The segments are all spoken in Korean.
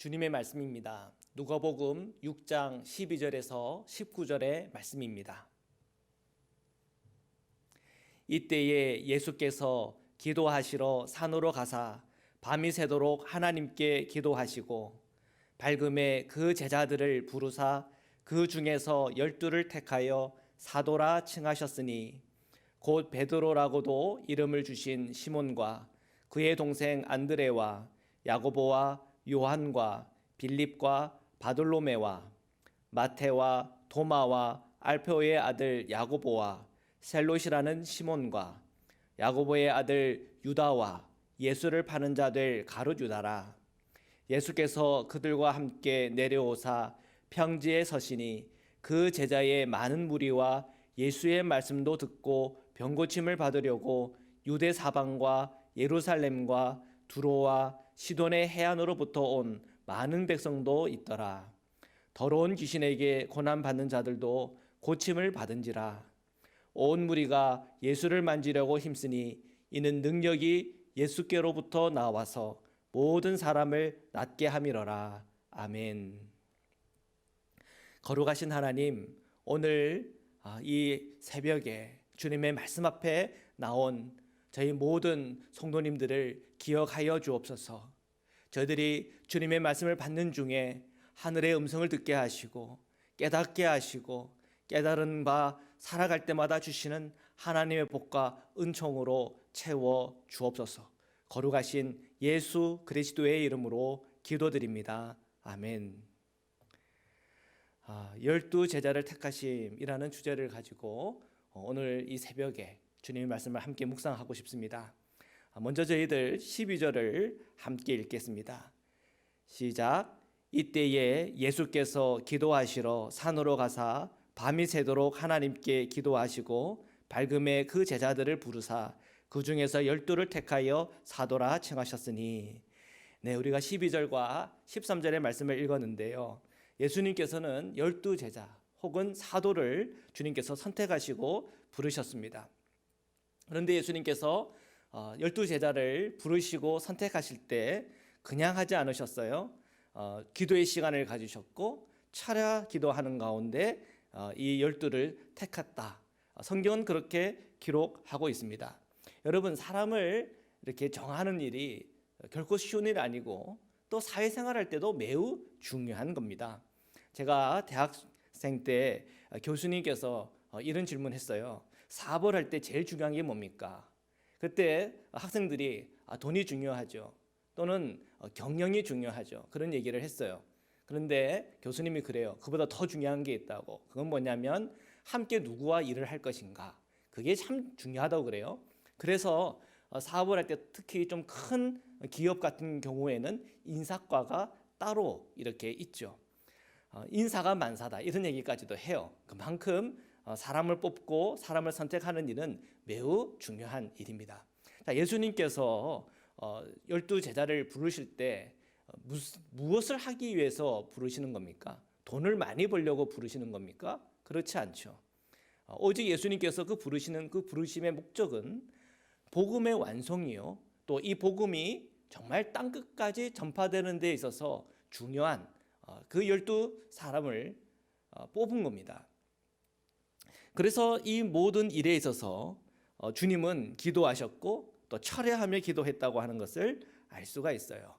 주님의 말씀입니다. 누가복음 6장 12절에서 19절의 말씀입니다. 이때에 예수께서 기도하시러 산으로 가사 밤이 새도록 하나님께 기도하시고 밝음에 그 제자들을 부르사 그 중에서 12를 택하여 사도라 칭하셨으니 곧 베드로라고도 이름을 주신 시몬과 그의 동생 안드레와 야고보와 요한과 빌립과 바돌로메와 마테와 도마와 알페오의 아들 야고보와 셀롯이라는 시몬과 야고보의 아들 유다와 예수를 파는 자들 가룟 유다라. 예수께서 그들과 함께 내려오사 평지에 서시니 그 제자의 많은 무리와 예수의 말씀도 듣고 병고침을 받으려고 유대 사방과 예루살렘과 두로와 시돈의 해안으로부터 온 많은 백성도 있더라. 더러운 귀신에게 고난받는 자들도 고침을 받은지라. 온 무리가 예수를 만지려고 힘쓰니 이는 능력이 예수께로부터 나와서 모든 사람을 낫게 함이러라. 아멘. 거룩하신 하나님, 오늘 이 새벽에 주님의 말씀 앞에 나온 저희 모든 성도님들을 기억하여 주옵소서. 저희들이 주님의 말씀을 받는 중에 하늘의 음성을 듣게 하시고 깨닫게 하시고 깨달은 바 살아갈 때마다 주시는 하나님의 복과 은총으로 채워 주옵소서. 거룩하신 예수 그리스도의 이름으로 기도드립니다. 아멘. 12 제자를 택하심이라는 주제를 가지고 오늘 이 새벽에 주님의 말씀을 함께 묵상하고 싶습니다. 먼저 저희들 12절을 함께 읽겠습니다. 시작. 이때에 예수께서 기도하시러 산으로 가사 밤이 새도록 하나님께 기도하시고 밝음에 그 제자들을 부르사 그 중에서 12를 택하여 사도라 칭하셨으니. 네, 우리가 12절과 13절의 말씀을 읽었는데요. 예수님께서는 12 제자 혹은 사도를 주님께서 선택하시고 부르셨습니다. 그런데 예수님께서 12 제자를 부르시고 선택하실 때 그냥 하지 않으셨어요. 기도의 시간을 가지셨고 차례 기도하는 가운데 이 12를 택했다. 성경은 그렇게 기록하고 있습니다. 여러분, 사람을 이렇게 정하는 일이 결코 쉬운 일이 아니고 또 사회생활할 때도 매우 중요한 겁니다. 제가 대학생 때 교수님께서 이런 질문했어요. 사업을 할 때 제일 중요한 게 뭡니까? 그때 학생들이 돈이 중요하죠. 또는 경영이 중요하죠. 그런 얘기를 했어요. 그런데 교수님이 그래요. 그보다 더 중요한 게 있다고. 그건 뭐냐면 함께 누구와 일을 할 것인가. 그게 참 중요하다고 그래요. 그래서 사업을 할 때 특히 좀 큰 기업 같은 경우에는 인사과가 따로 이렇게 있죠. 인사가 만사다 이런 얘기까지도 해요. 그만큼 사람을 뽑고 사람을 선택하는 일은 매우 중요한 일입니다. 자, 예수님께서 12 제자를 부르실 때 무엇을 하기 위해서 부르시는 겁니까? 돈을 많이 벌려고 부르시는 겁니까? 그렇지 않죠. 오직 예수님께서 그 부르심의 목적은 복음의 완성이요. 또 이 복음이 정말 땅끝까지 전파되는 데 있어서 중요한 그 12 사람을 뽑은 겁니다. 그래서 이 모든 일에 있어서 주님은 기도하셨고 또 철회하며 기도했다고 하는 것을 알 수가 있어요.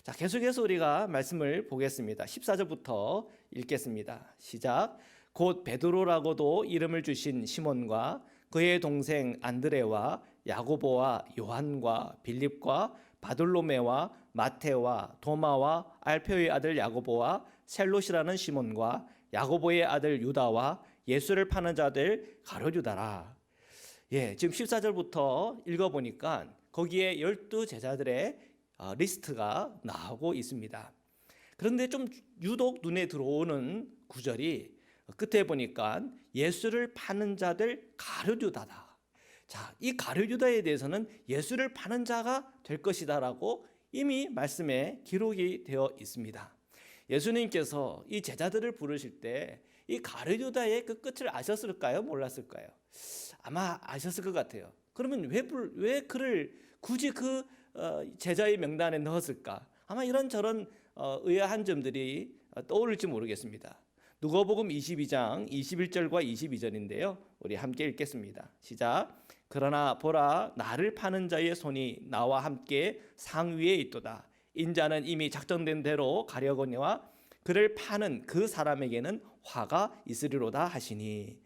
자, 계속해서 우리가 말씀을 보겠습니다. 14절부터 읽겠습니다. 시작. 곧 베드로라고도 이름을 주신 시몬과 그의 동생 안드레와 야고보와 요한과 빌립과 바돌로메와 마테와 도마와 알페오의 아들 야고보와 셀롯이라는 시몬과 야고보의 아들 유다와 예수를 파는 자들 가룟 유다라. 지금 14절부터 읽어보니까 거기에 12 제자들의 리스트가 나오고 있습니다. 그런데 좀 유독 눈에 들어오는 구절이 끝에 보니까 예수를 파는 자들 가룟 유다다. 자, 이 가룟 유다에 대해서는 예수를 파는 자가 될 것이다라고 이미 말씀에 기록이 되어 있습니다. 예수님께서 이 제자들을 부르실 때 이 가룟 유다의 그 끝을 아셨을까요? 몰랐을까요? 아마 아셨을 것 같아요. 그러면 왜 그를 굳이 그 제자의 명단에 넣었을까? 아마 이런저런 의아한 점들이 떠오를지 모르겠습니다. 누가복음 22장 21절과 22절인데요. 우리 함께 읽겠습니다. 시작. 그러나 보라, 나를 파는 자의 손이 나와 함께 상위에 있도다. 인자는 이미 작정된 대로 가려거니와 그를 파는 그 사람에게는 화가 있으리로다 하시니.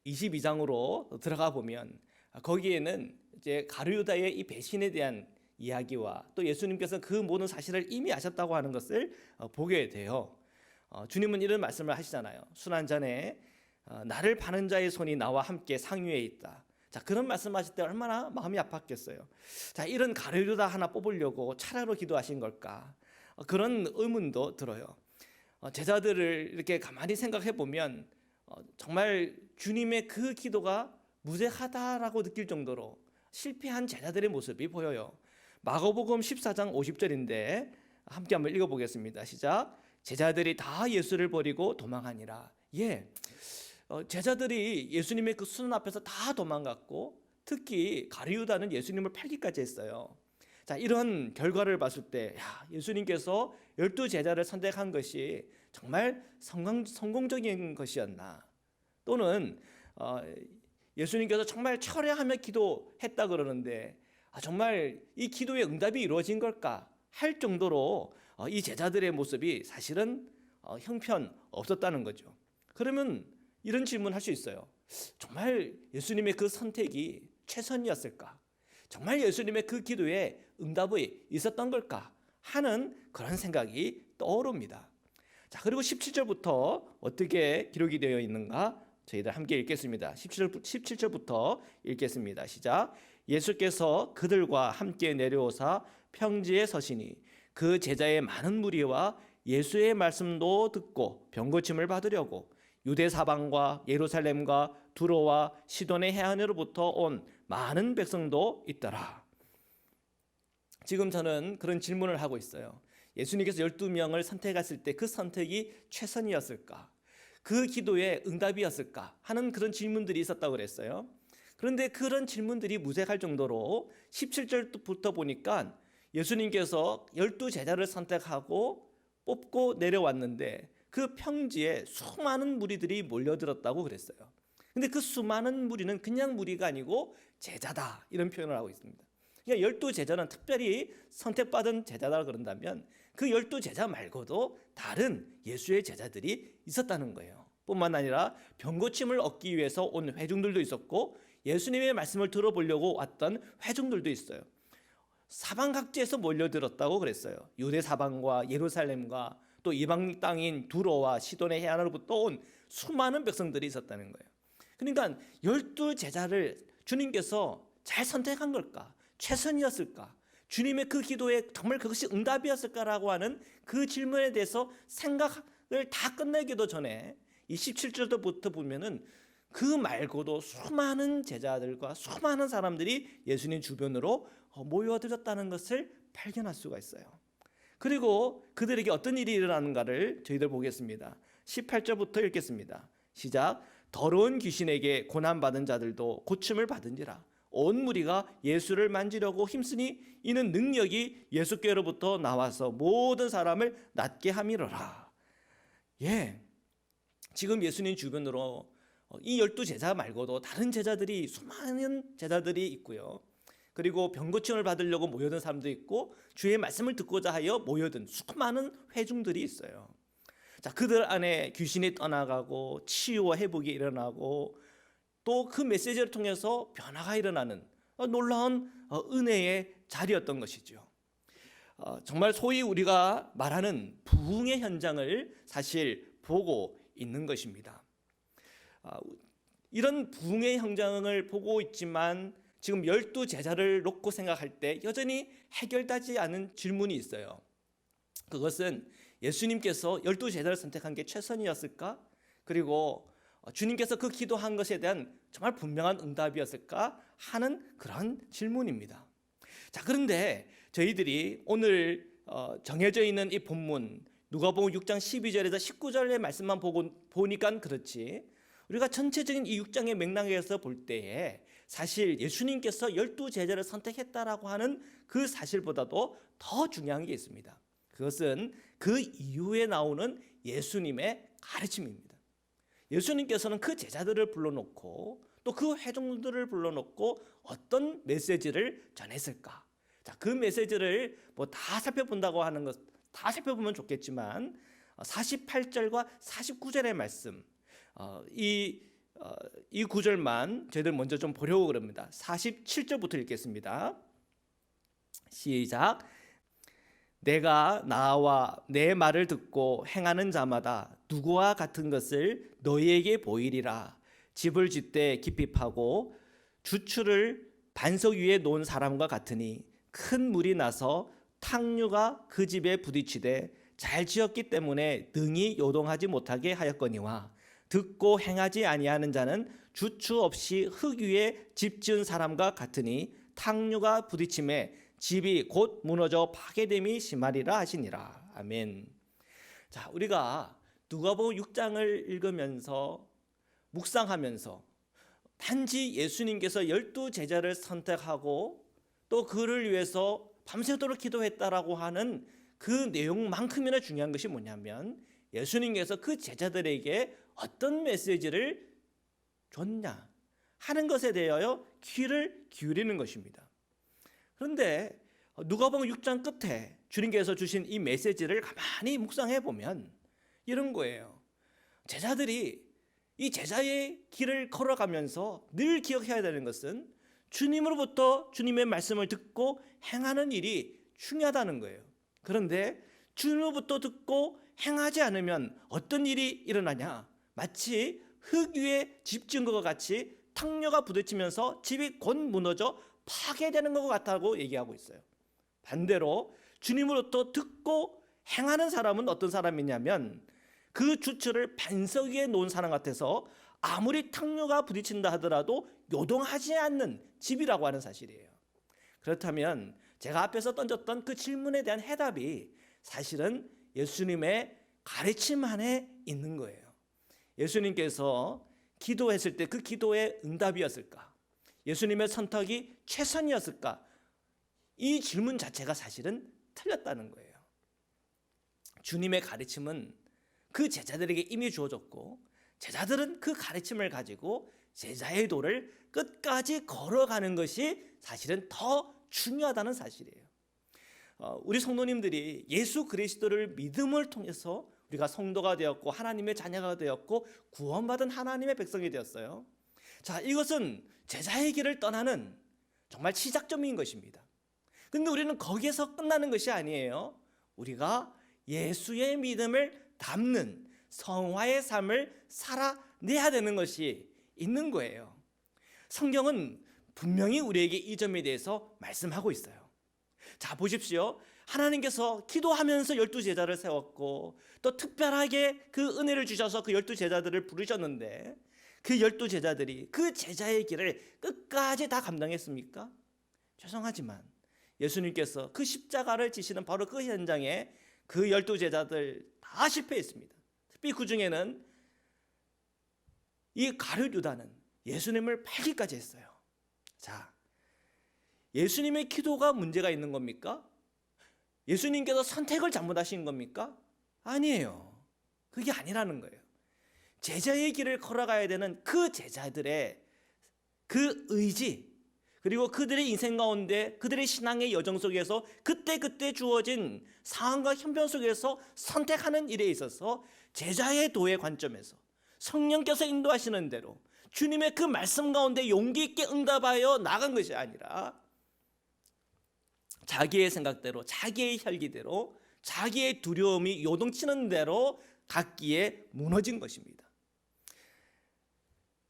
22장으로 들어가 보면 거기에는 이제 가룟유다의 이 배신에 대한 이야기와 또 예수님께서 그 모든 사실을 이미 아셨다고 하는 것을 보게 돼요. 주님은 이런 말씀을 하시잖아요. 순환전에 나를 파는 자의 손이 나와 함께 상위에 있다. 자, 그런 말씀하실 때 얼마나 마음이 아팠겠어요. 자, 이런 가룟유다 하나 뽑으려고 차라로 기도하신 걸까? 그런 의문도 들어요. 제자들을 이렇게 가만히 생각해 보면 정말 주님의 그 기도가 무색하다라고 느낄 정도로 실패한 제자들의 모습이 보여요. 마가복음 14장 50절인데 함께 한번 읽어보겠습니다. 시작. 제자들이 다 예수를 버리고 도망하니라. 제자들이 예수님의 그 수는 앞에서 다 도망갔고 특히 가룟유다는 예수님을 팔기까지 했어요. 자, 이런 결과를 봤을 때 예수님께서 12제자를 선택한 것이 정말 성공적인 것이었나, 또는 예수님께서 정말 철회하며 기도했다 그러는데 정말 이 기도의 응답이 이루어진 걸까 할 정도로 이 제자들의 모습이 사실은 형편 없었다는 거죠. 그러면 이런 질문 할 수 있어요. 정말 예수님의 그 선택이 최선이었을까? 정말 예수님의 그 기도에 응답이 있었던 걸까 하는 그런 생각이 떠오릅니다. 자, 그리고 17절부터 어떻게 기록이 되어 있는가 저희들 함께 읽겠습니다. 17절부터 읽겠습니다. 시작. 예수께서 그들과 함께 내려오사 평지에 서시니 그 제자의 많은 무리와 예수의 말씀도 듣고 병고침을 받으려고 유대 사방과 예루살렘과 두로와 시돈의 해안으로부터 온 많은 백성도 있더라. 지금 저는 그런 질문을 하고 있어요. 예수님께서 12명을 선택했을 때 그 선택이 최선이었을까? 그 기도의 응답이었을까? 하는 그런 질문들이 있었다고 그랬어요. 그런데 그런 질문들이 무색할 정도로 17절부터 보니까 예수님께서 12제자를 선택하고 뽑고 내려왔는데 그 평지에 수많은 무리들이 몰려들었다고 그랬어요. 근데 그 수많은 무리는 그냥 무리가 아니고 제자다, 이런 표현을 하고 있습니다. 그러니까 12제자는 특별히 선택받은 제자다 그런다면 그 12제자 말고도 다른 예수의 제자들이 있었다는 거예요. 뿐만 아니라 병고침을 얻기 위해서 온 회중들도 있었고 예수님의 말씀을 들어보려고 왔던 회중들도 있어요. 사방 각지에서 몰려들었다고 그랬어요. 유대 사방과 예루살렘과 또 이방 땅인 두로와 시돈의 해안으로부터 온 수많은 백성들이 있었다는 거예요. 그러니까 12제자를 주님께서 잘 선택한 걸까? 최선이었을까? 주님의 그 기도에 정말 그것이 응답이었을까라고 하는 그 질문에 대해서 생각을 다 끝내기도 전에 이 17절부터 보면은 그 말고도 수많은 제자들과 수많은 사람들이 예수님 주변으로 모여들었다는 것을 발견할 수가 있어요. 그리고 그들에게 어떤 일이 일어나는가를 저희들 보겠습니다. 18절부터 읽겠습니다. 시작. 더러운 귀신에게 고난받은 자들도 고침을 받은지라. 온 무리가 예수를 만지려고 힘쓰니 이는 능력이 예수께로부터 나와서 모든 사람을 낫게 함이로라. 지금 예수님 주변으로 이 12제자 말고도 다른 제자들이, 수많은 제자들이 있고요. 그리고 병고침을 받으려고 모여든 사람도 있고 주의 말씀을 듣고자 하여 모여든 수많은 회중들이 있어요. 자, 그들 안에 귀신이 떠나가고 치유와 회복이 일어나고 또 그 메시지를 통해서 변화가 일어나는 놀라운 은혜의 자리였던 것이죠. 정말 소위 우리가 말하는 부흥의 현장을 사실 보고 있는 것입니다. 이런 부흥의 현장을 보고 있지만 지금 12제자를 놓고 생각할 때 여전히 해결되지 않은 질문이 있어요. 그것은 예수님께서 12제자를 선택한 게 최선이었을까? 그리고 주님께서 그 기도한 것에 대한 정말 분명한 응답이었을까 하는 그런 질문입니다. 자, 그런데 저희들이 오늘 정해져 있는 이 본문 누가복음 6장 12절에서 19절의 말씀만 보니까 그렇지, 우리가 전체적인 이 6장의 맥락에서 볼 때에 사실 예수님께서 12제자를 선택했다라고 하는 그 사실보다도 더 중요한 게 있습니다. 그것은 그 이후에 나오는 예수님의 가르침입니다. 예수님께서는 그 제자들을 불러놓고 또 그 회중들을 불러놓고 어떤 메시지를 전했을까? 자, 그 메시지를 뭐 다 살펴본다고 하는 것, 다 살펴보면 좋겠지만 48절과 49절의 말씀, 이 구절만 저희들 먼저 좀 보려고 그럽니다. 47절부터 읽겠습니다. 시작. 내가 나와 내 말을 듣고 행하는 자마다 누구와 같은 것을 너희에게 보이리라. 집을 짓되 깊이 파고 주추를 반석 위에 놓은 사람과 같으니 큰 물이 나서 탕류가 그 집에 부딪히되 잘 지었기 때문에 능히 요동하지 못하게 하였거니와 듣고 행하지 아니하는 자는 주추 없이 흙 위에 집 지은 사람과 같으니 탕류가 부딪힘에 집이 곧 무너져 파괴됨이 심하리라 하시니라. 아멘. 자, 우리가 누가복음 6장을 읽으면서 묵상하면서 단지 예수님께서 12제자를 선택하고 또 그를 위해서 밤새도록 기도했다라고 하는 그 내용만큼이나 중요한 것이 뭐냐면 예수님께서 그 제자들에게 어떤 메시지를 줬냐 하는 것에 대하여 귀를 기울이는 것입니다. 그런데 누가복음 6장 끝에 주님께서 주신 이 메시지를 가만히 묵상해 보면 이런 거예요. 제자들이 이 제자의 길을 걸어가면서 늘 기억해야 되는 것은 주님으로부터 주님의 말씀을 듣고 행하는 일이 중요하다는 거예요. 그런데 주님으로부터 듣고 행하지 않으면 어떤 일이 일어나냐? 마치 흙 위에 집 지은 것과 같이 탕류가 부딪히면서 집이 곧 무너져 파괴되는 것 같다고 얘기하고 있어요. 반대로 주님으로부터 듣고 행하는 사람은 어떤 사람이냐면 그 주추를 반석 위에 놓은 사람 같아서 아무리 탕류가 부딪힌다 하더라도 요동하지 않는 집이라고 하는 사실이에요. 그렇다면 제가 앞에서 던졌던 그 질문에 대한 해답이 사실은 예수님의 가르침 안에 있는 거예요. 예수님께서 기도했을 때 그 기도의 응답이었을까? 예수님의 선택이 최선이었을까? 이 질문 자체가 사실은 틀렸다는 거예요. 주님의 가르침은 그 제자들에게 이미 주어졌고 제자들은 그 가르침을 가지고 제자의 도를 끝까지 걸어가는 것이 사실은 더 중요하다는 사실이에요. 우리 성도님들이 예수 그리스도를 믿음을 통해서 우리가 성도가 되었고 하나님의 자녀가 되었고 구원받은 하나님의 백성이 되었어요. 자, 이것은 제자의 길을 떠나는 정말 시작점인 것입니다. 근데 우리는 거기에서 끝나는 것이 아니에요. 우리가 예수의 믿음을 담는 성화의 삶을 살아내야 되는 것이 있는 거예요. 성경은 분명히 우리에게 이 점에 대해서 말씀하고 있어요. 자, 보십시오. 하나님께서 기도하면서 12제자를 세웠고 또 특별하게 그 은혜를 주셔서 그 12제자들을 부르셨는데 그 12제자들이 그 제자의 길을 끝까지 다 감당했습니까? 죄송하지만 예수님께서 그 십자가를 지시는 바로 그 현장에 그 12제자들 다 실패했습니다. 특히 그 중에는 이 가룟 유다는 예수님을 팔기까지 했어요. 자, 예수님의 기도가 문제가 있는 겁니까? 예수님께서 선택을 잘못하신 겁니까? 아니에요. 그게 아니라는 거예요. 제자의 길을 걸어가야 되는 그 제자들의 그 의지, 그리고 그들의 인생 가운데 그들의 신앙의 여정 속에서 그때그때 주어진 상황과 형편 속에서 선택하는 일에 있어서 제자의 도의 관점에서 성령께서 인도하시는 대로 주님의 그 말씀 가운데 용기 있게 응답하여 나간 것이 아니라 자기의 생각대로, 자기의 혈기대로, 자기의 두려움이 요동치는 대로 갔기에 무너진 것입니다.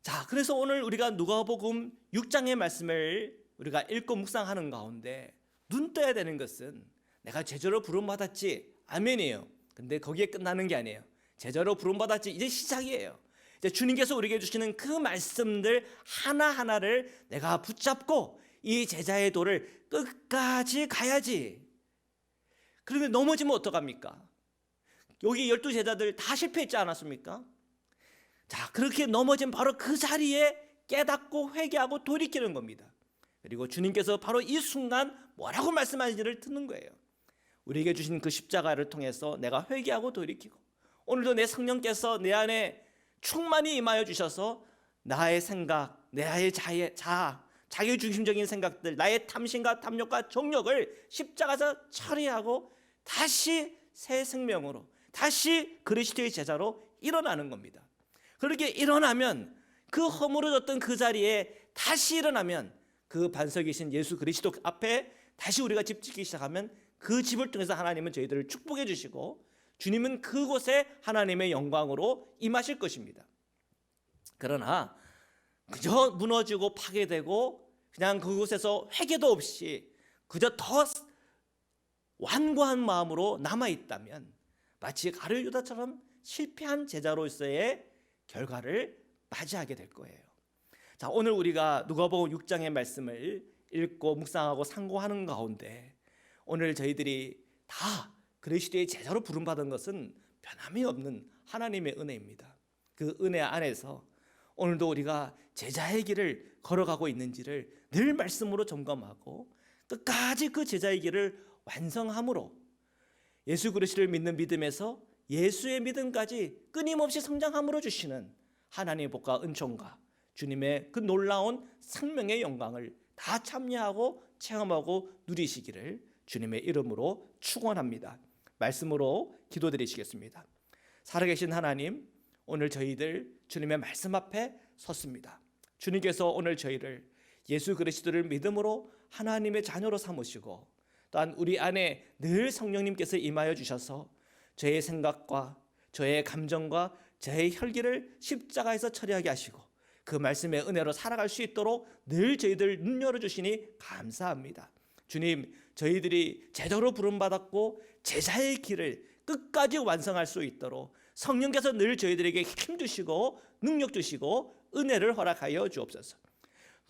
자, 그래서 오늘 우리가 누가복음 6장의 말씀을 우리가 읽고 묵상하는 가운데 눈 떠야 되는 것은 내가 제자로 부름받았지, 아멘이에요. 근데 거기에 끝나는 게 아니에요. 제자로 부름받았지, 이제 시작이에요. 이제 주님께서 우리에게 주시는 그 말씀들 하나하나를 내가 붙잡고 이 제자의 도를 끝까지 가야지. 그런데 넘어지면 어떡합니까? 여기 12제자들 다 실패했지 않았습니까? 자, 그렇게 넘어진 바로 그 자리에 깨닫고 회개하고 돌이키는 겁니다. 그리고 주님께서 바로 이 순간 뭐라고 말씀하시는지를 듣는 거예요. 우리에게 주신 그 십자가를 통해서 내가 회개하고 돌이키고, 오늘도 내 성령께서 내 안에 충만히 임하여 주셔서 나의 생각, 나의 자기 중심적인 생각들, 나의 탐심과 탐욕과 정욕을 십자가에서 처리하고 다시 새 생명으로, 다시 그리스도의 제자로 일어나는 겁니다. 그렇게 일어나면, 그 허물어졌던 그 자리에 다시 일어나면, 그 반석이신 예수 그리스도 앞에 다시 우리가 집 짓기 시작하면 그 집을 통해서 하나님은 저희들을 축복해 주시고, 주님은 그곳에 하나님의 영광으로 임하실 것입니다. 그러나 그저 무너지고 파괴되고 그냥 그곳에서 회개도 없이 그저 더 완고한 마음으로 남아있다면 마치 가룟 유다처럼 실패한 제자로서의 결과를 맞이하게 될 거예요. 자, 오늘 우리가 누가복음 6장의 말씀을 읽고 묵상하고 상고하는 가운데 오늘 저희들이 다 그리스도의 제자로 부름받은 것은 변함이 없는 하나님의 은혜입니다. 그 은혜 안에서 오늘도 우리가 제자의 길을 걸어가고 있는지를 늘 말씀으로 점검하고 끝까지 그 제자의 길을 완성함으로 예수 그리스도를 믿는 믿음에서 예수의 믿음까지 끊임없이 성장함으로 주시는 하나님의 복과 은총과 주님의 그 놀라운 생명의 영광을 다 참여하고 체험하고 누리시기를 주님의 이름으로 축원합니다. 말씀으로 기도드리시겠습니다. 살아계신 하나님, 오늘 저희들 주님의 말씀 앞에 섰습니다. 주님께서 오늘 저희를 예수 그리스도를 믿음으로 하나님의 자녀로 삼으시고, 또한 우리 안에 늘 성령님께서 임하여 주셔서 저의 생각과 저의 감정과 저의 혈기를 십자가에서 처리하게 하시고 그 말씀의 은혜로 살아갈 수 있도록 늘 저희들 눈 열어주시니 감사합니다. 주님, 저희들이 제자로 부름받았고 제자의 길을 끝까지 완성할 수 있도록 성령께서 늘 저희들에게 힘 주시고 능력 주시고 은혜를 허락하여 주옵소서.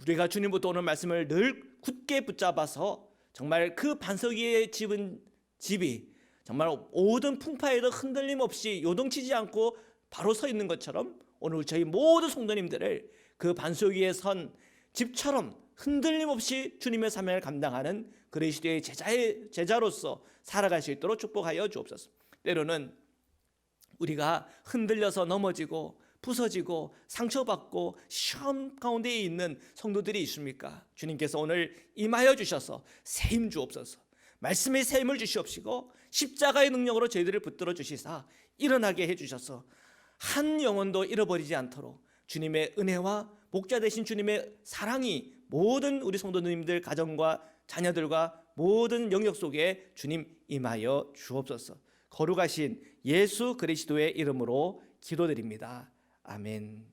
우리가 주님부터 오는 말씀을 늘 굳게 붙잡아서 정말 그 반석 위에 집은 집이 정말 모든 풍파에도 흔들림 없이 요동치지 않고 바로 서 있는 것처럼 오늘 저희 모든 성도님들을 그 반석 위에 선 집처럼 흔들림 없이 주님의 사명을 감당하는 그리스도의 제자로서 살아갈 수 있도록 축복하여 주옵소서. 때로는 우리가 흔들려서 넘어지고 부서지고 상처받고 시험 가운데 있는 성도들이 있습니까? 주님께서 오늘 임하여 주셔서 세임 주옵소서. 말씀의 세임을 주시옵시고 십자가의 능력으로 저희들을 붙들어 주시사 일어나게 해주셔서 한 영혼도 잃어버리지 않도록 주님의 은혜와 목자 되신 주님의 사랑이 모든 우리 성도님들 가정과 자녀들과 모든 영역 속에 주님 임하여 주옵소서. 거룩하신 예수 그리스도의 이름으로 기도드립니다. 아멘.